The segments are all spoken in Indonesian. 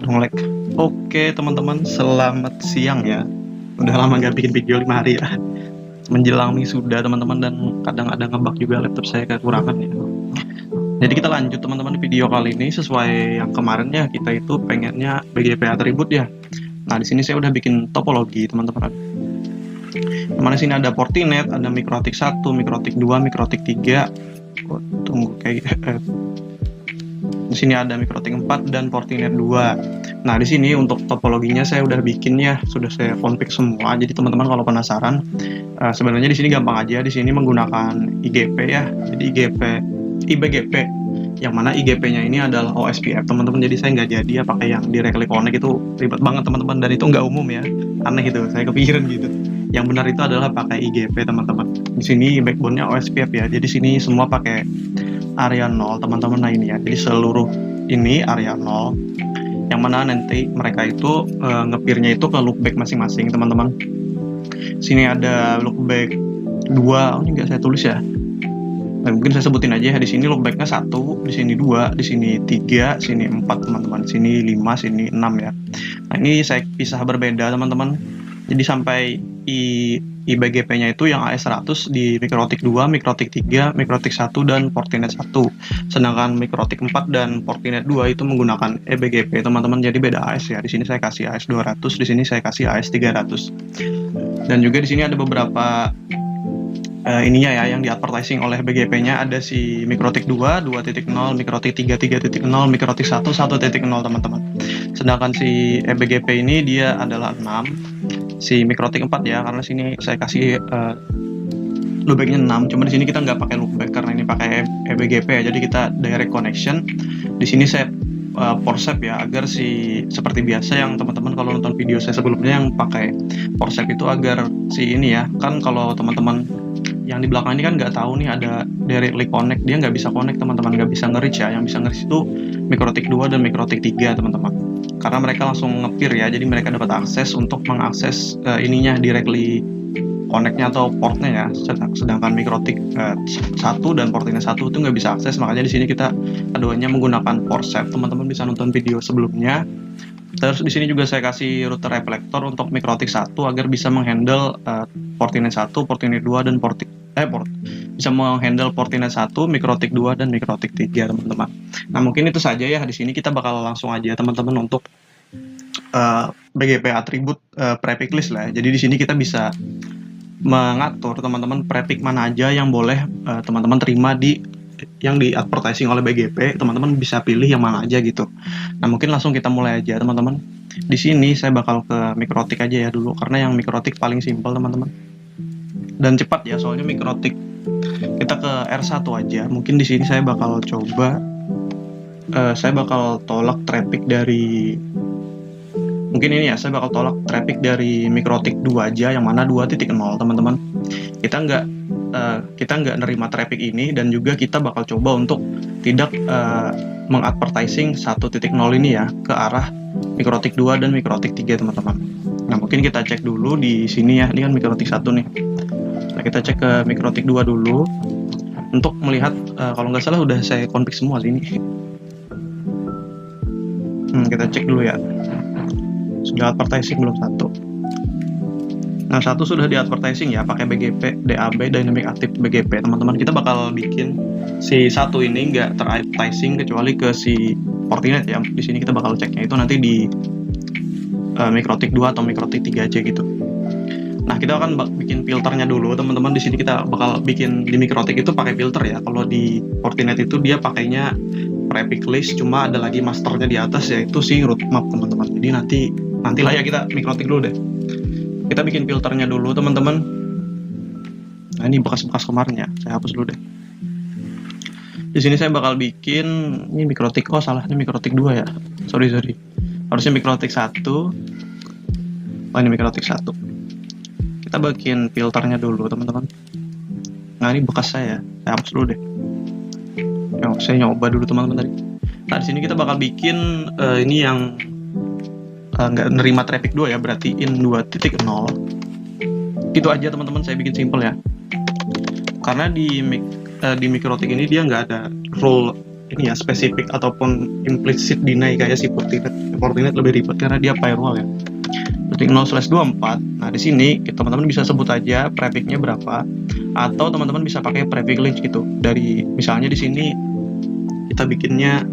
Ngelek. Oke teman-teman, selamat siang ya. Udah lama nggak bikin video 5 hari ya. Menjelang wisuda teman-teman, dan kadang ada ngebug juga laptop saya kekurangan ya. Jadi kita lanjut teman-teman, video kali ini sesuai yang kemarin ya, kita itu pengennya BGP atribut ya. Nah di sini saya udah bikin topologi teman-teman. Mana sini ada Fortinet, ada Mikrotik 1, Mikrotik 2, Mikrotik 3. Tunggu kayak di sini ada Mikrotik 4 dan Fortinet 2. Nah, di sini untuk topologinya saya udah bikin ya, sudah saya config semua. Jadi teman-teman kalau penasaran, sebenarnya di sini gampang aja. Di sini menggunakan IGP ya. Jadi IBGP, yang mana IGP-nya ini adalah OSPF teman-teman. Jadi saya nggak jadi ya pakai yang directly connect, itu ribet banget teman-teman, dan itu nggak umum ya. Aneh gitu, saya kepikiran gitu. Yang benar itu adalah pakai IGP teman-teman. Di sini backbone-nya OSPF ya. Jadi sini semua pakai area 0 teman-teman. Nah ini ya, jadi seluruh ini area 0, yang mana nanti mereka itu ngepirnya itu ke loopback masing-masing teman-teman. Sini ada loopback 2, ini nggak saya tulis ya. Nah, mungkin saya sebutin aja ya. Di sini loopbacknya 1, di sini 2, di sini 3, sini 4 teman-teman, sini 5, sini 6 ya. Nah ini saya pisah berbeda teman-teman. Jadi sampai IBGP-nya itu yang AS100 di Mikrotik 2, Mikrotik 3, Mikrotik 1, dan Fortinet 1. Sedangkan Mikrotik 4 dan Fortinet 2 itu menggunakan eBGP teman-teman, jadi beda AS ya. Di sini saya kasih AS200, di sini saya kasih AS300. Dan juga di sini ada beberapa ininya ya, yang di advertising oleh BGP-nya. Ada si Mikrotik 2, 2.0, Mikrotik 3, 3.0, Mikrotik 1, 1.0 teman-teman. Sedangkan si eBGP ini dia adalah 6. Si Mikrotik 4 ya, karena sini saya kasih loopbacknya 6. Cuma di sini kita nggak pakai loopback karena ini pakai eBGP ya. Jadi kita direct connection. Di sini saya PORSEP ya, agar seperti biasa yang teman-teman kalau nonton video saya sebelumnya yang pakai PORSEP itu, agar si ini ya, kan kalau teman-teman yang di belakang ini kan nggak tahu nih ada directly connect, dia nggak bisa connect teman-teman, nggak bisa nge-reach ya. Yang bisa nge-reach itu Mikrotik 2 dan Mikrotik 3 teman-teman, karena mereka langsung ngepir ya. Jadi mereka dapat akses untuk mengakses ininya directly connect-nya atau portnya ya. Sedangkan Mikrotik 1 dan Fortinet 1 itu nggak bisa akses. Makanya di sini kita keduanya menggunakan PORSEP. Teman-teman bisa nonton video sebelumnya. Terus di sini juga saya kasih router reflektor untuk Mikrotik 1 agar bisa menghandle Fortinet 1, Fortinet 2, dan bisa menghandle Fortinet 1, Mikrotik 2, dan Mikrotik 3 teman-teman. Nah mungkin itu saja ya. Di sini kita bakal langsung aja teman-teman untuk BGP atribut prefix list lah ya. Jadi di sini kita bisa mengatur teman-teman prefix mana aja yang boleh teman-teman terima yang di advertising oleh BGP. Teman-teman bisa pilih yang mana aja gitu. Nah mungkin langsung kita mulai aja teman-teman. Di sini saya bakal ke Mikrotik aja ya dulu, karena yang Mikrotik paling simpel teman-teman dan cepat ya. Soalnya Mikrotik kita ke R1 aja. Mungkin di sini saya bakal coba saya bakal tolak traffic dari, mungkin ini ya, saya bakal tolak traffic dari Mikrotik 2 aja, yang mana 2.0 teman-teman. Kita nggak nerima traffic ini, dan juga kita bakal coba untuk tidak mengadvertising 1.0 ini ya ke arah Mikrotik 2 dan Mikrotik 3 teman-teman. Nah mungkin kita cek dulu di sini ya. Ini kan Mikrotik 1 nih. Nah kita cek ke Mikrotik 2 dulu untuk melihat kalau nggak salah udah saya config semua sini. Kita cek dulu ya, sudah advertising belum 1. Nah 1 sudah di advertising ya, pakai BGP DAB Dynamic Active BGP teman-teman. Kita bakal bikin si 1 ini nggak ter-advertising kecuali ke si Fortinet ya. Di sini kita bakal ceknya itu nanti di Mikrotik 2 atau Mikrotik 3 aja gitu. Nah kita akan bikin filternya dulu teman-teman. Di sini kita bakal bikin di Mikrotik itu pakai filter ya. Kalau di Fortinet itu dia pakainya prefix list, cuma ada lagi masternya di atas yaitu si route map teman-teman. Jadi nantilah ya, kita Mikrotik dulu deh. Kita bikin filternya dulu teman-teman. Nah ini bekas-bekas kemarin ya, saya hapus dulu deh. Di sini saya bakal bikin ini Mikrotik, oh salah, ini Mikrotik 2 ya. Sorry. Harusnya Mikrotik 1. Oh ini Mikrotik 1. Kita bikin filternya dulu teman-teman. Nah ini bekas saya hapus dulu deh. Saya nyoba dulu teman-teman tadi. Nah di sini kita bakal bikin ini yang nggak nerima traffic 2 ya, berarti in 2.0. Itu aja teman-teman, saya bikin simple ya. Karena di Mikrotik ini dia nggak ada rule ini ya spesifik ataupun implicit deny kayak si Fortinet. Fortinet lebih ribet karena dia firewall ya. Routing 0/24. Nah, di sini teman-teman bisa sebut aja prefixnya berapa, atau teman-teman bisa pakai prefix list gitu. Dari misalnya di sini kita bikinnya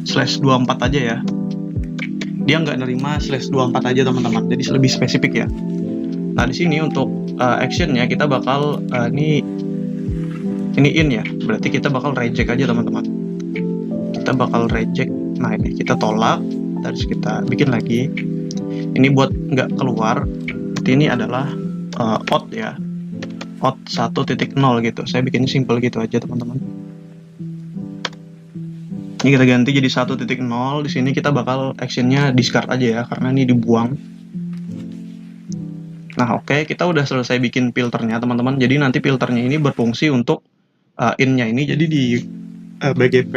/24 aja ya. Dia nggak nerima /24 aja teman-teman. Jadi lebih spesifik ya. Nah, di sini untuk actionnya kita bakal ini in ya. Berarti kita bakal reject aja teman-teman. Kita bakal reject. Nah, ini kita tolak, terus kita bikin lagi. Ini buat nggak keluar. Berarti ini adalah out ya, out 1.0 gitu. Saya bikin simple gitu aja teman-teman. Ini kita ganti jadi 1.0. Di sini kita bakal actionnya discard aja ya, karena ini dibuang. Nah, oke, kita udah selesai bikin filternya teman-teman. Jadi nanti filternya ini berfungsi untuk in-nya ini jadi di BGP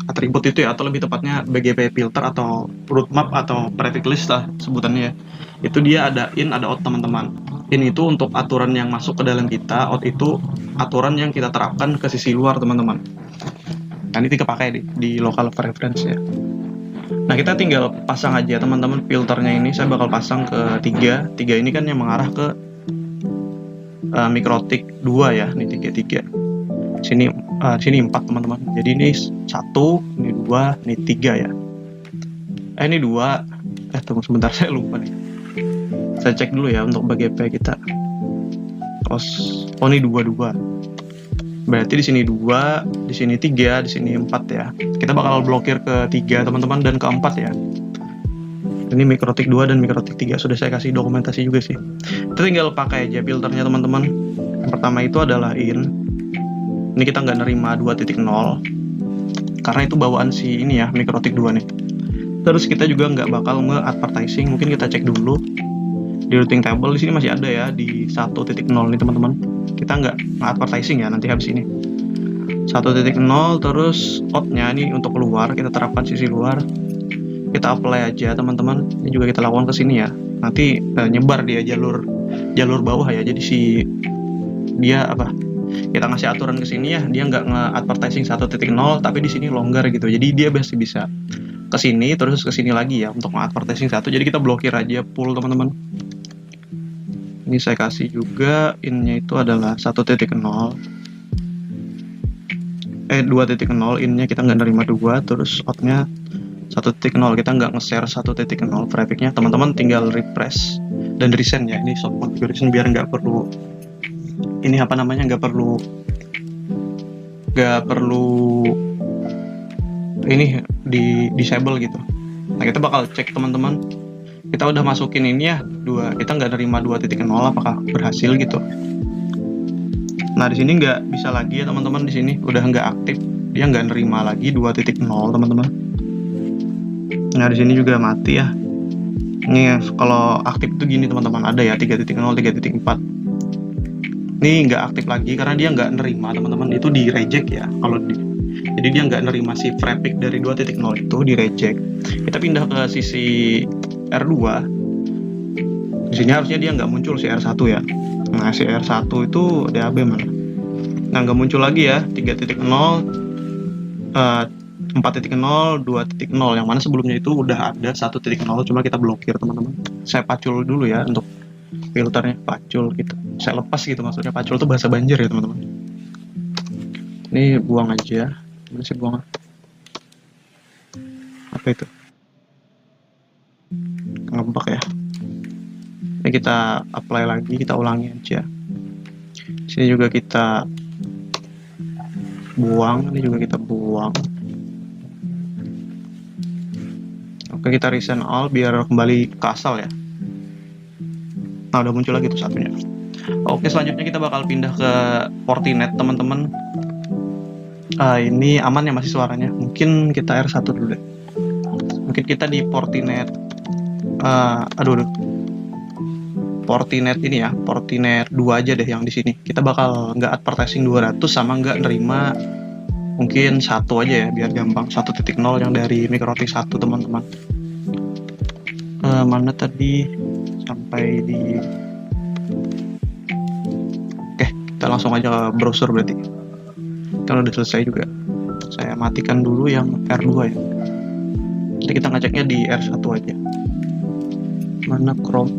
atribut itu ya, atau lebih tepatnya BGP filter atau root map atau prefix list lah sebutannya ya. Itu dia ada in, ada out teman-teman. In itu untuk aturan yang masuk ke dalam kita, out itu aturan yang kita terapkan ke sisi luar teman-teman. Nah, ini pakai di local preference ya. Nah, kita tinggal pasang aja teman-teman filternya ini. Saya bakal pasang ke 3 ini kan yang mengarah ke MikroTik 2 ya. Ini 3 sini 4 teman-teman. Jadi ini 1, ini 2, ini 3 ya. Ini 2. Tunggu sebentar, saya lupa nih. Saya cek dulu ya untuk BGP kita. Oh, ini 2. Berarti di sini 2, di sini 3, di sini 4 ya. Kita bakal blokir ke 3 teman-teman dan ke 4 ya. Ini MikroTik 2 dan MikroTik 3 sudah saya kasih dokumentasi juga sih. Kita tinggal pakai aja filternya teman-teman. Yang pertama itu adalah in. Ini kita nggak nerima 2.0 karena itu bawaan si ini ya, MikroTik 2 nih. Terus kita juga nggak bakal nge-advertising. Mungkin kita cek dulu di routing table. Di sini masih ada ya di 1.0 nih teman-teman. Kita nggak advertising ya nanti habis ini. 1.0 terus outnya ini untuk keluar, kita terapkan sisi luar. Kita apply aja teman-teman. Ini juga kita lakukan ke sini ya. Nanti nyebar dia jalur bawah ya. Jadi si dia apa? Kita ngasih aturan ke sini ya, dia nggak nge-advertising 1.0 tapi di sini longgar gitu. Jadi dia masih bisa ke sini terus ke sini lagi ya untuk nge-advertising 1. Jadi kita blokir aja full teman-teman. Ini saya kasih juga in-nya itu adalah 1.0. 2.0 in-nya kita nggak nerima 2, terus out-nya 1.0. Kita nggak nge-share 1.0 prefix-nya. Teman-teman tinggal refresh dan resend ya. Ini soft configuration biar nggak perlu ini apa namanya, nggak perlu ini di disable gitu. Nah, kita bakal cek teman-teman, kita udah masukin ini ya 2, kita nggak nerima 2.0 apakah berhasil gitu. Nah, di sini nggak bisa lagi ya teman-teman, di sini udah nggak aktif, dia nggak nerima lagi 2.0 teman-teman. Nah, di sini juga mati ya. Ini kalau aktif itu gini teman-teman, ada ya 3.0, 3.4. Ini nggak aktif lagi karena dia nggak nerima teman-teman, itu di reject ya jadi dia nggak nerima si prefix dari 2.0 itu di reject. Kita pindah ke sisi R2. Di sini harusnya dia nggak muncul si R1 ya. Nah, si R1 itu DAB mana? Nah, nggak muncul lagi ya 3.0, 4.0, 2.0 yang mana sebelumnya itu udah ada 1.0 cuma kita blokir teman-teman. Saya pacul dulu ya untuk filternya, pacul gitu. Saya lepas gitu, maksudnya pacul itu bahasa Banjar ya teman-teman. Ini buang aja. Mana sih buang? Apa itu? Ngebak ya. Ini kita apply lagi, kita ulangi aja. Sini juga kita buang, ini juga kita buang. Oke, kita resend all biar kembali ke asal ya. Nah, udah muncul lagi tuh satunya. Oke, selanjutnya kita bakal pindah ke Fortinet teman-teman. Ini aman ya masih suaranya. Mungkin kita R1 dulu deh. Mungkin kita di Fortinet. Fortinet ini ya, Fortinet 2 aja deh yang di sini. Kita bakal nggak advertising 200 sama nggak nerima mungkin 1 aja ya biar gampang. 1.0 yang dari MikroTik 1 teman-teman. Mana tadi sampai di Oke, kita langsung aja ke browser berarti. Kan udah selesai juga. Saya matikan dulu yang R2 ya. Nanti kita ngeceknya di R1 aja. Mana Chrome?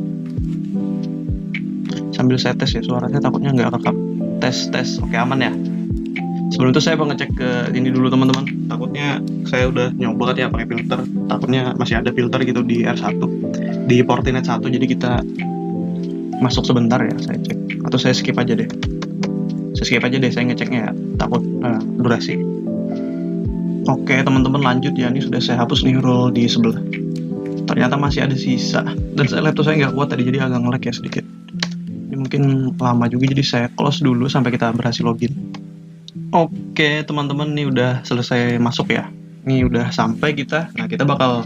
Sambil saya tes ya, suaranya takutnya nggak rekam. Tes. Oke, aman ya. Sebelum itu saya mau ngecek ke ini dulu teman-teman. Takutnya saya udah nyoba ya pakai filter. Takutnya masih ada filter gitu di R1. Di Fortinet 1, jadi kita masuk sebentar ya, saya cek. Atau saya skip aja deh. Saya ngeceknya ya, takut durasi. Oke teman-teman, lanjut ya. Ini sudah saya hapus nih role di sebelah. Ternyata masih ada sisa. Dan laptop saya nggak kuat tadi, jadi agak nge-lag ya sedikit. Ini mungkin lama juga, jadi saya close dulu sampai kita berhasil login. Oke teman-teman, ini udah selesai masuk ya. Ini udah sampai kita. Nah, kita bakal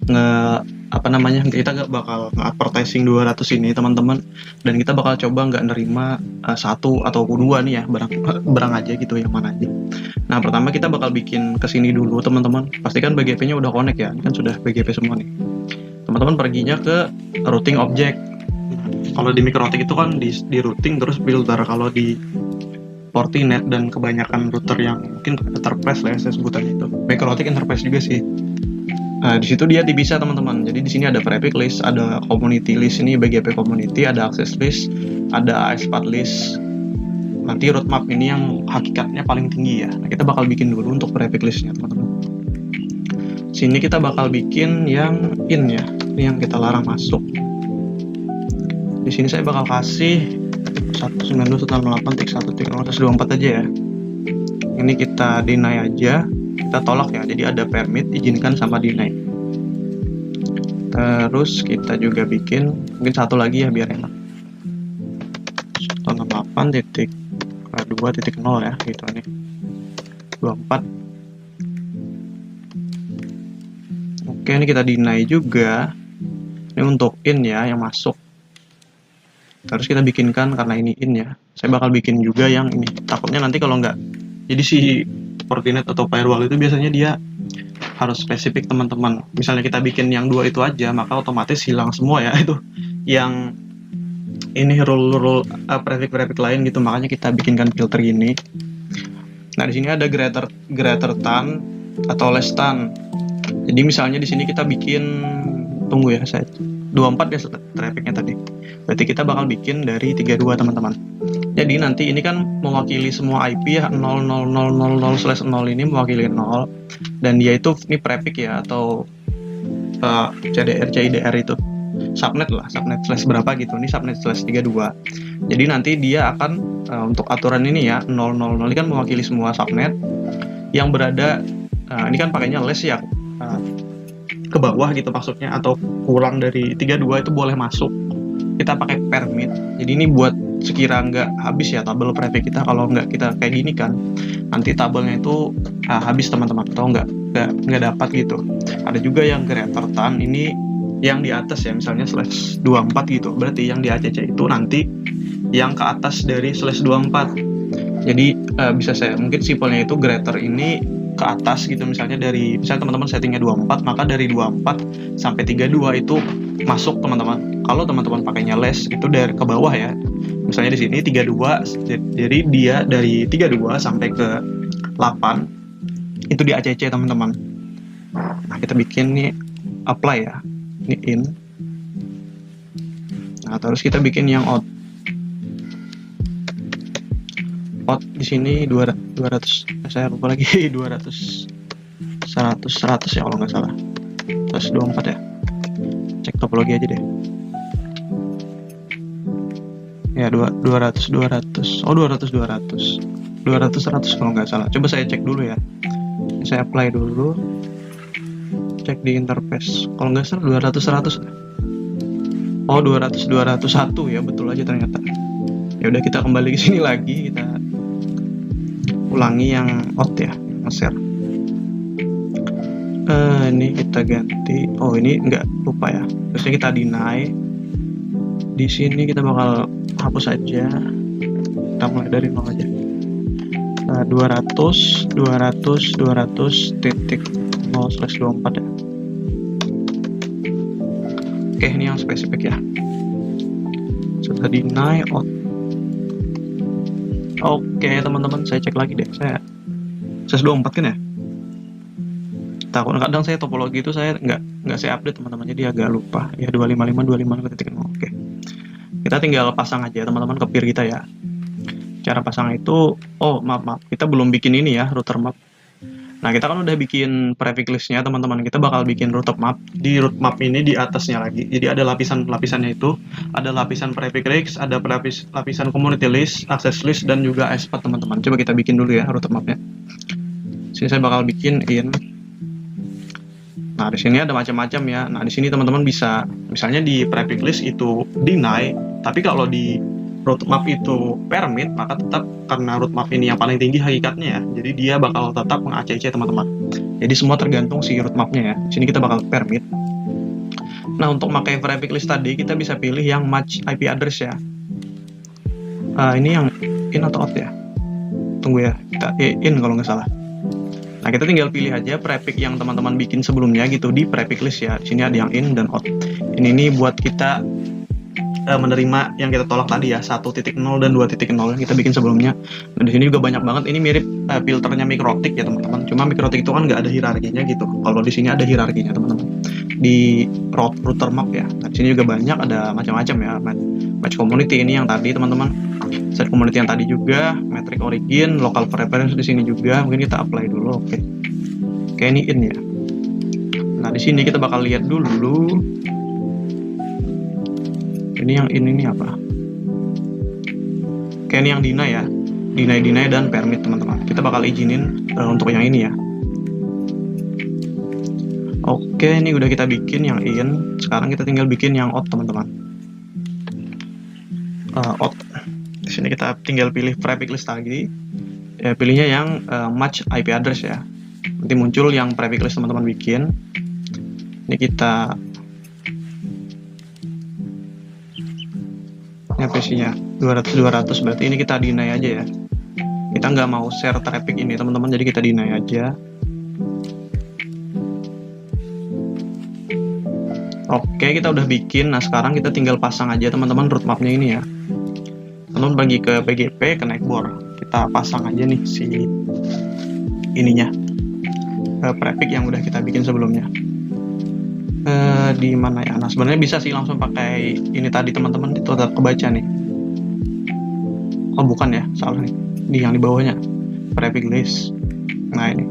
kita bakal nge-advertising 200 ini teman-teman, dan kita bakal coba nggak nerima satu atau dua nih ya, barang aja gitu, yang mana aja. Nah, pertama kita bakal bikin kesini dulu teman-teman. Pastikan BGP nya udah connect ya, ini kan sudah BGP semua nih. Teman-teman perginya ke routing object. Kalau di Mikrotik itu kan di routing terus filter. Kalau di Fortinet dan kebanyakan router yang mungkin enterprise lah ya, saya sebutannya itu. Mikrotik enterprise juga sih. Nah, di situ dia bisa teman-teman. Jadi di sini ada prefix list, ada community list, ini BGP community, ada access list, ada AS4 list. Nanti roadmap ini yang hakikatnya paling tinggi ya. Nah, kita bakal bikin dulu untuk prefix listnya teman-teman. Sini kita bakal bikin yang in ya, ini yang kita larang masuk. Di sini saya bakal kasih 192.168.1.0.124 aja ya. Ini kita deny aja, kita tolak ya. Jadi ada permit, izinkan sama deny. Terus kita juga bikin mungkin satu lagi ya biar enak. 168.2.0 ya, gitu nih. 24. Oke, ini kita deny juga. Ini untuk in ya, yang masuk. Terus kita bikinkan, karena ini in ya, saya bakal bikin juga yang ini. Takutnya nanti kalau nggak, jadi si Fortinet atau firewall itu biasanya dia harus spesifik teman-teman. Misalnya kita bikin yang dua itu aja, maka otomatis hilang semua ya itu. Yang ini rule prefix lain gitu, makanya kita bikinkan filter gini. Nah, di sini ada greater than atau less than. Jadi misalnya di sini kita bikin, tunggu ya, saya 24 ya trafficnya tadi. Berarti kita bakal bikin dari 32 teman-teman. Jadi nanti ini kan mewakili semua IP ya, 00000/0 ini mewakili 0, dan dia itu ini prefix ya, atau CDR, CIDR itu subnet lah, subnet slash berapa gitu. Ini subnet slash 32. Jadi nanti dia akan untuk aturan ini ya, 000 ini kan mewakili semua subnet yang berada, ini kan pakainya less ya, ke bawah gitu maksudnya, atau kurang dari 32 itu boleh masuk. Kita pakai permit. Jadi ini buat sekira nggak habis ya tabel prefix kita. Kalau nggak kita kayak gini kan, nanti tabelnya itu habis teman-teman, atau nggak dapat gitu. Ada juga yang greater than, ini yang di atas ya, misalnya /24 gitu. Berarti yang di ACC itu nanti yang ke atas dari /24. Jadi bisa saya mungkin simpelnya itu greater ini ke atas gitu, misalnya teman-teman settingnya 24, maka dari 24 sampai 32 itu masuk teman-teman. Kalau teman-teman pakainya less itu dari ke bawah ya, misalnya di sini 32, jadi dia dari 32 sampai ke 8 itu di ACC teman-teman. Nah, kita bikin nih apply ya, ini in. Nah, terus kita bikin yang out di sini 200, saya lupa lagi 200 100 ya kalau nggak salah. Terus 24 ya. Cek topologi aja deh. Ya 200. Oh 200 100 kalau nggak salah. Coba saya cek dulu ya. Saya apply dulu. Cek di interface. Kalau nggak salah 200 100. Oh 200 201 ya, betul aja ternyata. Ya udah, kita kembali ke sini lagi, kita ulangi yang out ya, nge-share. Ini kita ganti. Oh ini nggak, lupa ya. Terusnya kita deny. Di sini kita bakal hapus aja. Kita mulai dari 0 aja. 200.0/24 ya. Oke, ini yang spesifik ya. Sudah deny out. Oke teman-teman, saya cek lagi deh. Saya 24 kan ya. kita kadang saya topologi itu saya nggak saya update teman-teman, jadi agak lupa ya. 255.255.0. Oke, kita tinggal pasang aja teman-teman ke peer kita ya. Cara pasang itu, oh maaf, kita belum bikin ini ya, router map. Nah, kita kan udah bikin prefix listnya teman-teman, kita bakal bikin router map. Di route map ini di atasnya lagi, jadi ada lapisan-lapisannya itu, ada lapisan prefix list, ada lapisan community list, access list, dan juga expert teman-teman. Coba kita bikin dulu ya router mapnya. Sini saya bakal bikin in. Nah, di sini ada macam-macam ya. Nah, di sini teman-teman bisa, misalnya di prefix list itu deny, tapi kalau di route map itu permit, maka tetap karena route map ini yang paling tinggi hakikatnya ya, jadi dia bakal tetap meng-ACC teman-teman. Jadi semua tergantung si route mapnya ya. Di sini kita bakal permit. Nah, untuk pakai prefix list tadi kita bisa pilih yang match IP address ya. Ini yang in atau out ya? Tunggu ya, kita in kalau nggak salah. Nah, kita tinggal pilih aja prefix yang teman-teman bikin sebelumnya gitu di prefix list ya. Di sini ada yang in dan out. Ini buat kita menerima yang kita tolak tadi ya, 1.0 dan 2.0 yang kita bikin sebelumnya. Nah, di sini juga banyak banget. Ini mirip filternya MikroTik ya teman-teman. Cuma MikroTik itu kan nggak ada hierarkinya gitu. Kalau di sini ada hierarkinya teman-teman. Di router map ya. Nah, di sini juga banyak, ada macam-macam ya. Match community ini yang tadi teman-teman. Set community yang tadi juga, metric origin, local preference di sini juga. Mungkin kita apply dulu. Oke, ini in ya. Nah, di sini kita bakal lihat dulu. Ini yang ini apa? Oke, ini yang deny ya. Deny dan permit teman-teman. Kita bakal izinin untuk yang ini ya. Oke, ini udah kita bikin yang in. Sekarang kita tinggal bikin yang out teman-teman. Out. Di sini kita tinggal pilih prefix list lagi. Ya, pilihnya yang match IP address ya. Nanti muncul yang prefix list teman-teman bikin. Ini kita PC-nya 200 berarti ini kita deny aja ya. Kita nggak mau share traffic ini teman-teman, jadi kita deny aja. Oke, kita udah bikin. Nah, sekarang kita tinggal pasang aja teman-teman route mapnya ini ya. Teman-teman bagi ke PGP, ke Nextboard, kita pasang aja nih si ininya, prefix yang udah kita bikin sebelumnya. Di mana ya? Nah, sebenarnya bisa sih langsung pakai ini tadi teman-teman, itu tetap kebaca nih. Oh bukan ya, salah nih. Di yang di bawahnya prefix list. Nah, ini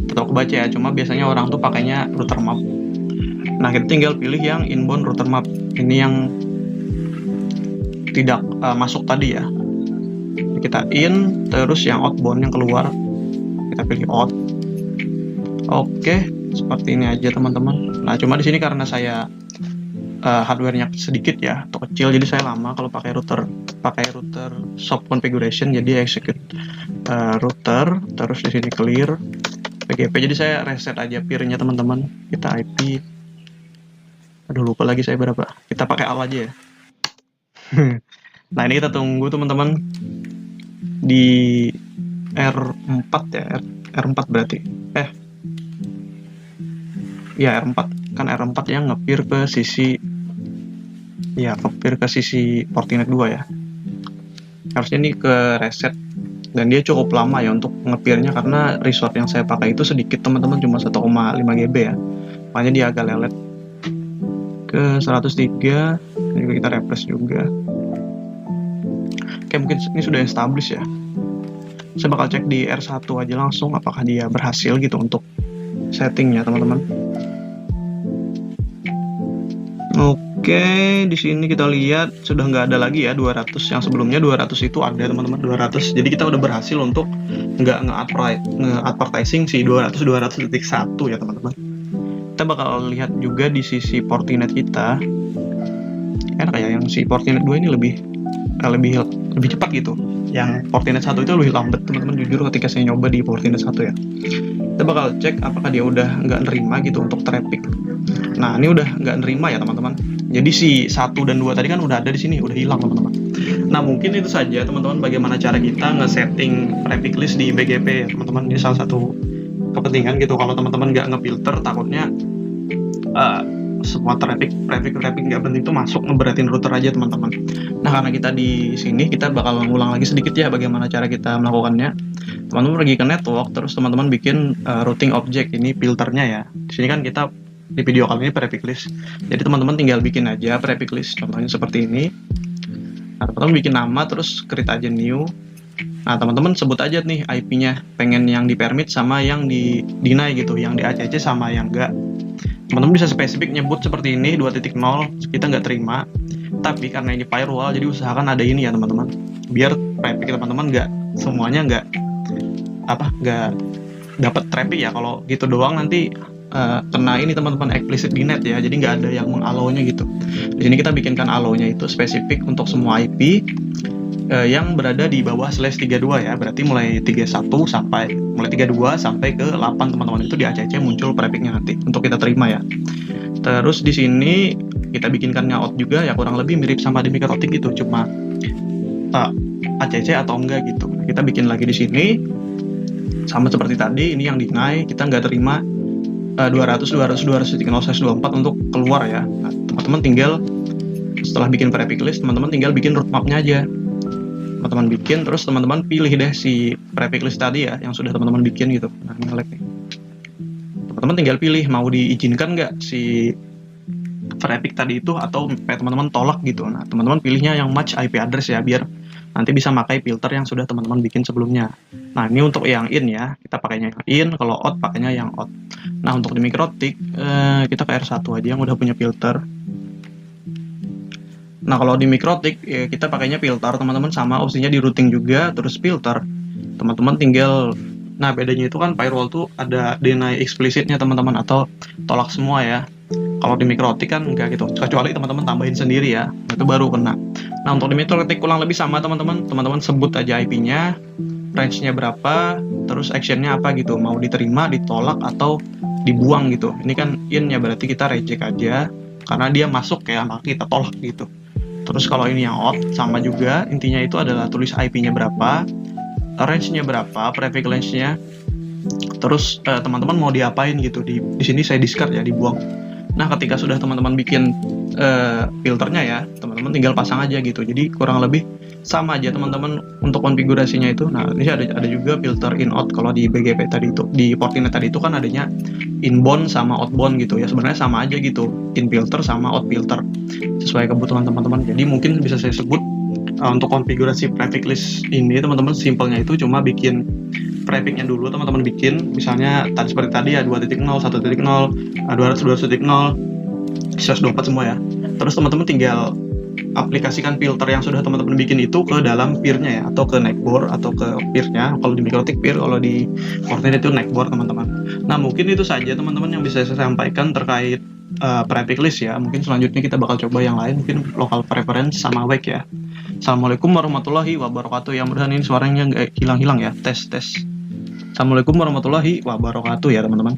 tetap kebaca ya, cuma biasanya orang tuh pakainya router map. Nah, kita tinggal pilih yang inbound router map. Ini yang tidak masuk tadi ya. Kita in, terus yang outbound yang keluar kita pilih out. Oke, seperti ini aja teman-teman. Nah, cuma di sini karena saya hardware-nya sedikit ya, atau kecil, jadi saya lama kalau pakai router soft configuration. Jadi execute router, terus di sini clear PGP. Jadi saya reset aja peer-nya teman-teman. Kita IP. Aduh, lupa lagi saya berapa. Kita pakai AL aja ya. Nah, ini kita tunggu teman-teman di R4 ya, R4 berarti. Ya R4 kan, R4 yang nge-peer ke sisi Fortinet 2 ya. Harusnya ini ke reset, dan dia cukup lama ya untuk nge-peer-nya karena resource yang saya pakai itu sedikit teman-teman, cuma 1,5 GB ya. Makanya dia agak lelet. Ke 103 juga kita refresh juga. Oke, mungkin ini sudah established ya. Saya bakal cek di R1 aja langsung apakah dia berhasil gitu untuk settingnya teman-teman. Oke, di sini kita lihat sudah nggak ada lagi ya 200. Yang sebelumnya 200 itu ada teman-teman, 200. Jadi kita udah berhasil untuk nggak nge-advertising si 200.1 ya teman-teman. Kita bakal lihat juga di sisi Fortinet kita. Enak ya, yang si Fortinet 2 ini lebih cepat gitu. Yang Fortinet 1 itu lebih lambat teman-teman, jujur ketika saya nyoba di Fortinet 1 ya. Kita bakal cek apakah dia udah nggak nerima gitu untuk traffic. Nah, ini udah nggak nerima ya teman-teman. Jadi si 1 dan 2 tadi kan udah ada di sini, udah hilang teman-teman. Nah, mungkin itu saja teman-teman bagaimana cara kita nge-setting prefix list di BGP ya teman-teman. Ini salah satu kepentingan gitu, kalau teman-teman nggak ngefilter takutnya semua traffic nggak penting itu masuk ngeberatin router aja teman-teman. Nah karena kita di sini kita bakal ngulang lagi sedikit ya bagaimana cara kita melakukannya. Teman-teman pergi ke network, terus teman-teman bikin routing object, ini filternya ya. Di sini kan kita di video kali ini prefix list. Jadi teman-teman tinggal bikin aja prefix list, contohnya seperti ini. Nah teman-teman bikin nama, terus create aja new. Nah teman-teman sebut aja nih IP-nya, pengen yang di permit sama yang di deny gitu, yang di ACC sama yang enggak. Teman-teman bisa spesifik nyebut seperti ini 2.0, kita nggak terima. Tapi karena ini firewall, jadi usahakan ada ini ya teman-teman, biar traffic teman-teman nggak semuanya nggak dapat traffic ya. Kalau gitu doang nanti kena ini teman-teman, explicit deny ya, jadi nggak ada yang mengallow-nya gitu. Di sini kita bikinkan allow-nya itu spesifik untuk semua IP yang berada di bawah /32 ya, berarti mulai 32 sampai ke 8 teman-teman itu di ACC muncul prefixnya nanti untuk kita terima ya. Terus di sini kita bikinkannya out juga ya, kurang lebih mirip sama di MikroTik gitu, cuma ACC atau enggak gitu. Kita bikin lagi di sini sama seperti tadi, ini yang deny, kita nggak terima 200.124 untuk keluar ya. Nah, teman-teman tinggal setelah bikin prefix list, teman-teman tinggal bikin roadmap-nya aja. Teman-teman bikin, terus teman-teman pilih deh si prefix list tadi ya, yang sudah teman-teman bikin gitu. Nah, ini lag nih. Teman-teman tinggal pilih mau diizinkan nggak si prefix tadi itu, atau teman-teman tolak gitu. Nah, teman-teman pilihnya yang match IP address ya, biar nanti bisa pakai filter yang sudah teman-teman bikin sebelumnya. Nah, ini untuk yang in ya, kita pakainya yang in, kalau out pakainya yang out. Nah, untuk di MikroTik, kita ke R1 aja yang udah punya filter. Nah kalau di MikroTik ya, kita pakainya filter teman-teman, sama opsinya di routing juga, terus filter. Teman-teman tinggal, nah bedanya itu kan firewall tuh ada deny explicitnya teman-teman, atau tolak semua ya. Kalau di MikroTik kan enggak gitu, kecuali teman-teman tambahin sendiri ya, itu baru kena. Nah untuk di MikroTik kurang lebih sama teman-teman, teman-teman sebut aja IP-nya, range-nya berapa, terus action-nya apa gitu, mau diterima, ditolak, atau dibuang gitu. Ini kan in ya, berarti kita reject aja, karena dia masuk ya, maka kita tolak gitu. Terus kalau ini yang out, sama juga, intinya itu adalah tulis IP-nya berapa, range-nya berapa, prefix range-nya, terus teman-teman mau diapain gitu. Di sini saya discard ya, dibuang. Nah ketika sudah teman-teman bikin filternya ya, teman-teman tinggal pasang aja gitu. Jadi kurang lebih sama aja teman-teman untuk konfigurasinya itu. Nah ini ada juga filter in out. Kalau di BGP tadi itu, di Fortinet tadi itu kan adanya inbound sama outbound gitu ya, sebenarnya sama aja gitu, in filter sama out filter sesuai kebutuhan teman-teman. Jadi mungkin bisa saya sebut untuk konfigurasi prefix list ini teman-teman, simpelnya itu cuma bikin prefixnya dulu teman-teman bikin, misalnya tadi seperti tadi ya 2.0, 1.0, 200.200.0, 124 semua ya. Terus teman-teman tinggal aplikasikan filter yang sudah teman-teman bikin itu ke dalam peer-nya ya, atau ke neckboard atau ke peer-nya. Kalau di MikroTik peer, kalau di Fortinet itu neckboard teman-teman. Nah mungkin itu saja teman-teman yang bisa saya sampaikan terkait prefix list ya. Mungkin selanjutnya kita bakal coba yang lain, mungkin local preference sama wake ya. Assalamualaikum warahmatullahi wabarakatuh. Ya mudah-mudahan ini suaranya nggak hilang-hilang ya. Tes. Assalamualaikum warahmatullahi wabarakatuh ya teman-teman.